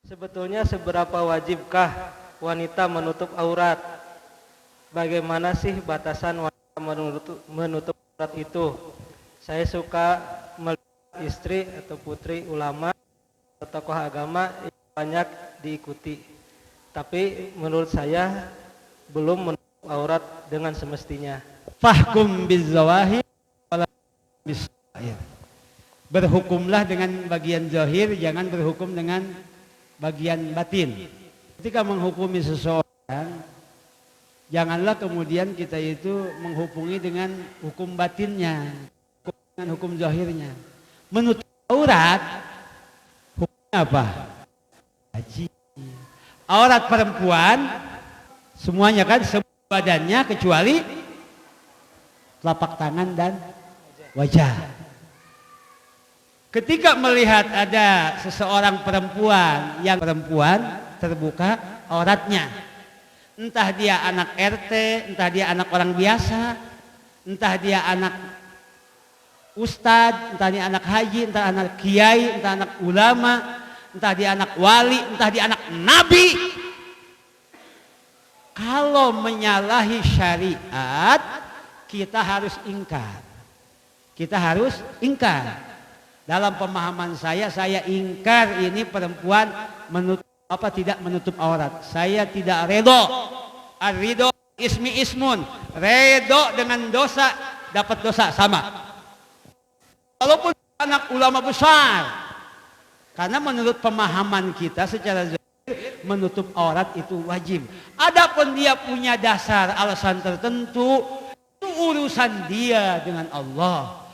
Sebetulnya seberapa wajibkah wanita menutup aurat? Bagaimana sih batasan wanita menutup aurat itu? Saya suka melihat istri atau putri ulama atau tokoh agama yang banyak diikuti. Tapi menurut saya belum menutup aurat dengan semestinya. Fahkum bizawahir wala bisair. Berhukumlah dengan bagian zahir, jangan berhukum dengan bagian batin. Ketika menghukumi seseorang, janganlah kemudian kita itu menghubungi dengan hukum batinnya, dengan hukum zahirnya. Menutup aurat, hukumnya apa? Wajib. Aurat perempuan semuanya kan, semua badannya kecuali telapak tangan dan wajah. Ketika melihat ada seseorang perempuan yang terbuka auratnya, entah dia anak RT, entah dia anak orang biasa, entah dia anak ustadz, entah dia anak haji, entah anak kiai, entah anak ulama, entah dia anak wali, entah dia anak nabi. Kalau menyalahi syariat, kita harus ingkar. Kita harus ingkar. Dalam pemahaman saya ingkar ini perempuan tidak menutup aurat. Saya tidak redho. Ar-ridho ismi ismun. Redho dengan dosa, dapat dosa sama. Walaupun anak ulama besar. Karena menurut pemahaman kita secara zahir, menutup aurat itu wajib. Adapun dia punya dasar alasan tertentu, itu urusan dia dengan Allah.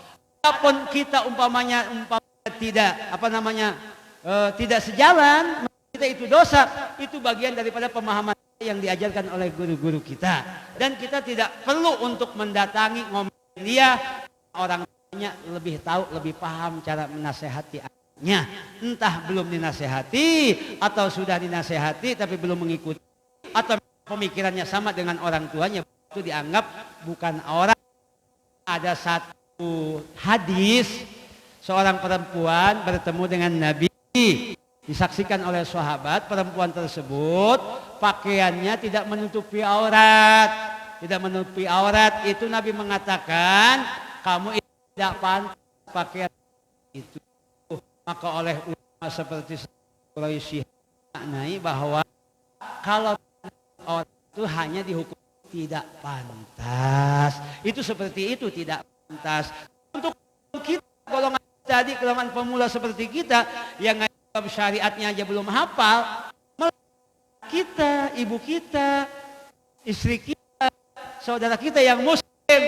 Adapun kita umpamanya tidak tidak sejalan, kita itu dosa, itu bagian daripada pemahaman yang diajarkan oleh guru-guru kita. Dan kita tidak perlu untuk mendatangi ngomongin dia, orang lainnya lebih tahu, lebih paham cara menasehati anaknya. Entah belum dinasehati atau sudah dinasehati tapi belum mengikuti, atau pemikirannya sama dengan orang tuanya, itu dianggap bukan orang. Ada satu hadis, seorang perempuan bertemu dengan Nabi, disaksikan oleh sahabat. Perempuan tersebut pakaiannya tidak menutupi aurat. Tidak menutupi aurat itu Nabi mengatakan, kamu tidak pantas pakaian itu. Maka oleh ulama seperti Quraisy maknai bahwa kalau aurat itu hanya dihukum tidak pantas. Itu seperti itu, tidak pantas. Untuk kita golongan tadi, golongan pemula seperti kita yang syariatnya aja belum hafal, kita, ibu kita, istri kita, saudara kita yang muslim,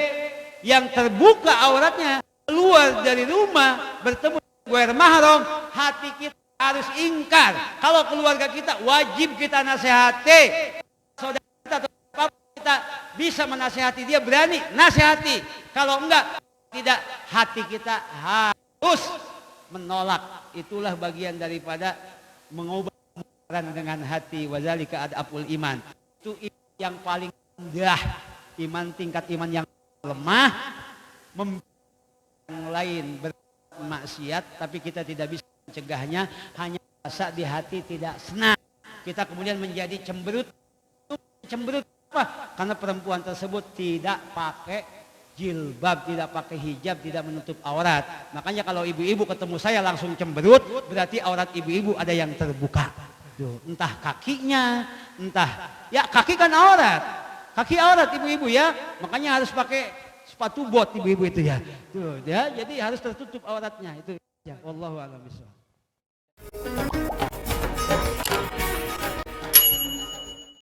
yang terbuka auratnya, keluar dari rumah bertemu dengan mahram, hati kita harus ingkar. Kalau keluarga kita wajib kita nasihati, saudara kita atau bapak kita bisa menasihati dia, berani nasihati. Kalau enggak, tidak, hati kita harus menolak. Itulah bagian daripada mengubah pikiran dengan hati. Wazalika adabul iman. Itu yang paling rendah iman, tingkat iman yang lemah, yang lain bermaksiat tapi kita tidak bisa mencegahnya, hanya rasa di hati tidak senang. Kita kemudian menjadi cemberut. Cemberut apa? Karena perempuan tersebut tidak pakai jilbab, tidak pakai hijab, tidak menutup aurat. Makanya kalau ibu-ibu ketemu saya langsung cemberut, berarti aurat ibu-ibu ada yang terbuka. Tuh, entah kakinya, entah ya kaki kan aurat, kaki aurat ibu-ibu ya. Makanya harus pakai sepatu bot ibu-ibu itu ya. Tuh ya, jadi harus tertutup auratnya itu. Ya, wallahu a'lam bishawab.